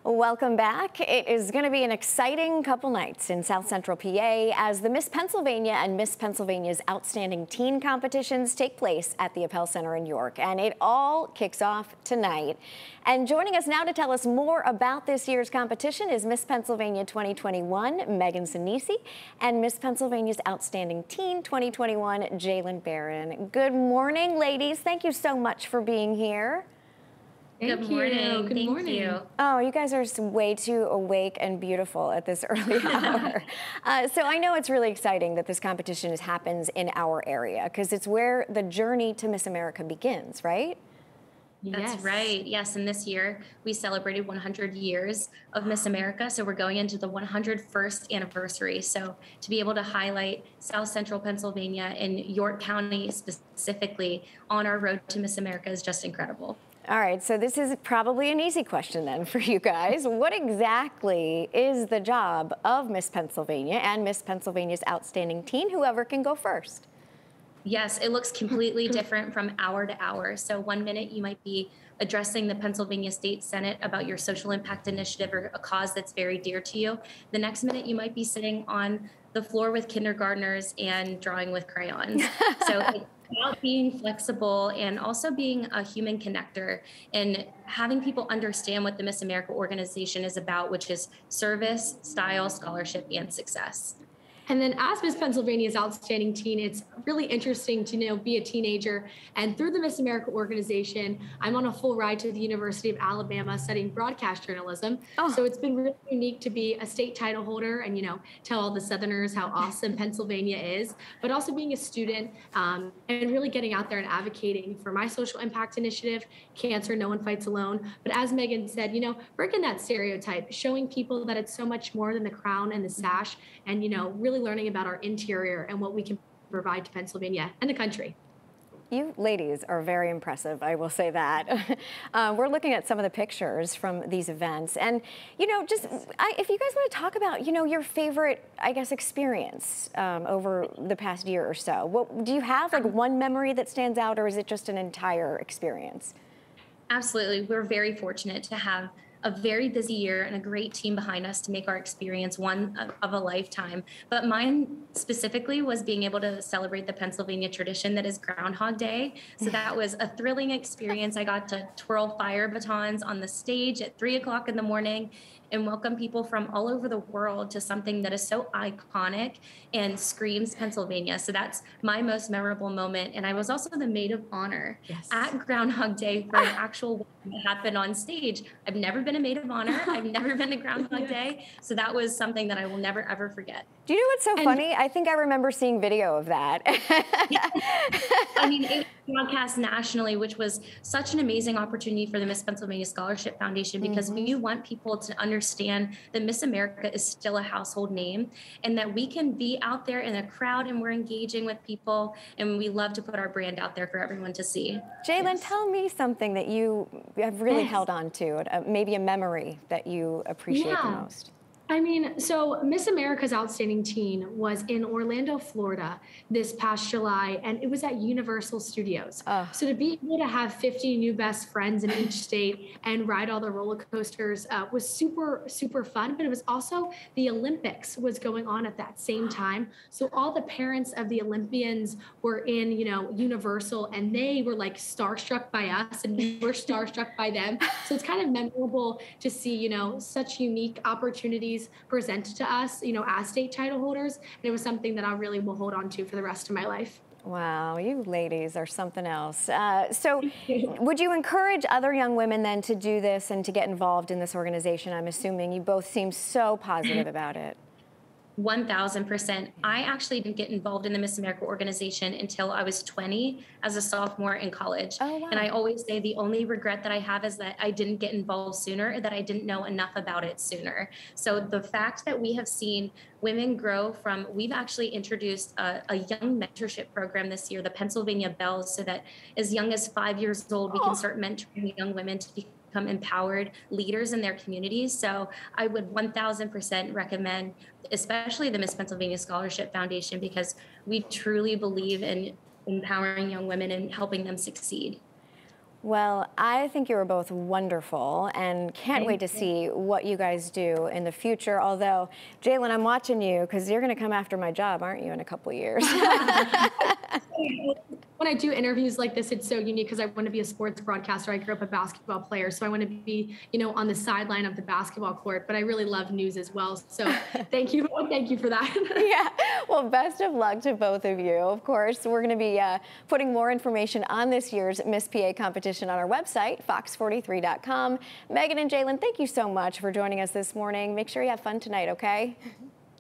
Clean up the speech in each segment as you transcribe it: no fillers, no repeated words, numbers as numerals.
Welcome back. It is going to be an exciting couple nights in South Central PA as the Miss Pennsylvania and Miss Pennsylvania's Outstanding Teen competitions take place at the Appell Center in York. And it all kicks off tonight. And joining us now to tell us more about this year's competition is Miss Pennsylvania 2021, Megan Sinisi, and Miss Pennsylvania's Outstanding Teen 2021, Jalen Barron. Good morning, ladies. Thank you so much for being here. Good morning. Thank you. Oh, you guys are way too awake and beautiful at this early hour. So I know it's really exciting that this competition happens in our area because it's where the journey to Miss America begins, right? That's right. Yes. And this year we celebrated 100 years of Miss America. So we're going into the 101st anniversary. So to be able to highlight South Central Pennsylvania and York County specifically on our road to Miss America is just incredible. All right, so this is probably an easy question then for you guys. What exactly is the job of Miss Pennsylvania and Miss Pennsylvania's Outstanding Teen? Whoever can go first. Yes, it looks completely different from hour to hour. So 1 minute you might be addressing the Pennsylvania State Senate about your social impact initiative or a cause that's very dear to you. The next minute you might be sitting on the floor with kindergartners and drawing with crayons. So it's about being flexible and also being a human connector and having people understand what the Miss America organization is about, which is service, style, scholarship, and success. And then as Miss Pennsylvania's Outstanding Teen, it's really interesting to be a teenager. And through the Miss America organization, I'm on a full ride to the University of Alabama studying broadcast journalism. Oh. So it's been really unique to be a state title holder and, tell all the Southerners how awesome Pennsylvania is, but also being a student and really getting out there and advocating for my social impact initiative, Cancer, No One Fights Alone. But as Megan said, breaking that stereotype, showing people that it's so much more than the crown and the sash and, really learning about our interior and what we can provide to Pennsylvania and the country. You ladies are very impressive, I will say that. We're looking at some of the pictures from these events. And, if you guys want to talk about, your favorite, experience over the past year or so. Do you have one memory that stands out, or is it just an entire experience? Absolutely. We're very fortunate to have a very busy year and a great team behind us to make our experience one of a lifetime. But mine specifically was being able to celebrate the Pennsylvania tradition that is Groundhog Day. So that was a thrilling experience. I got to twirl fire batons on the stage at 3 o'clock in the morning and welcome people from all over the world to something that is so iconic and screams Pennsylvania. So that's my most memorable moment. And I was also the maid of honor at Groundhog Day for an actual wedding that happened on stage. I've never been a maid of honor. I've never been to Groundhog Day. So that was something that I will never, ever forget. Do you know what's so funny? I think I remember seeing video of that. I mean, it was broadcast nationally, which was such an amazing opportunity for the Miss Pennsylvania Scholarship Foundation because we want people to understand that Miss America is still a household name and that we can be out there in a crowd and we're engaging with people and we love to put our brand out there for everyone to see. Jalen, tell me something that you have really held on to, maybe a memory that you appreciate the most. So Miss America's Outstanding Teen was in Orlando, Florida this past July, and it was at Universal Studios. So to be able to have 50 new best friends in each state and ride all the roller coasters was super, super fun. But it was also the Olympics was going on at that same time. So all the parents of the Olympians were in, Universal, and they were starstruck by us and we were starstruck by them. So it's kind of memorable to see, such unique opportunities presented to us, as state title holders. And it was something that I really will hold on to for the rest of my life. Wow, you ladies are something else. So would you encourage other young women then to do this and to get involved in this organization? I'm assuming you both seem so positive about it. 1,000%. I actually didn't get involved in the Miss America organization until I was 20 as a sophomore in college. Oh, wow. And I always say the only regret that I have is that I didn't get involved sooner, or that I didn't know enough about it sooner. So the fact that we have seen women grow from, we've actually introduced a young mentorship program this year, the Pennsylvania Bells, so that as young as 5 years old, we can start mentoring young women to become empowered leaders in their communities. So I would 1,000% recommend, especially the Miss Pennsylvania Scholarship Foundation, because we truly believe in empowering young women and helping them succeed. Well, I think you were both wonderful and can't wait to see what you guys do in the future. Although, Jalen, I'm watching you because you're going to come after my job, aren't you, in a couple years? When I do interviews like this, it's so unique because I want to be a sports broadcaster. I grew up a basketball player, so I want to be, on the sideline of the basketball court, but I really love news as well. So thank you for that. Yeah, well, best of luck to both of you. Of course, we're going to be putting more information on this year's Miss PA competition on our website, fox43.com. Megan and Jalen, thank you so much for joining us this morning. Make sure you have fun tonight, okay?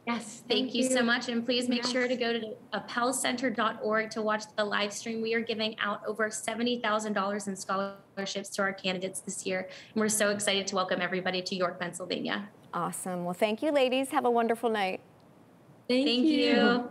Yes, thank you so much. And please make sure to go to appellcenter.org to watch the live stream. We are giving out over $70,000 in scholarships to our candidates this year. And we're so excited to welcome everybody to York, Pennsylvania. Awesome. Well, thank you, ladies. Have a wonderful night. Thank you.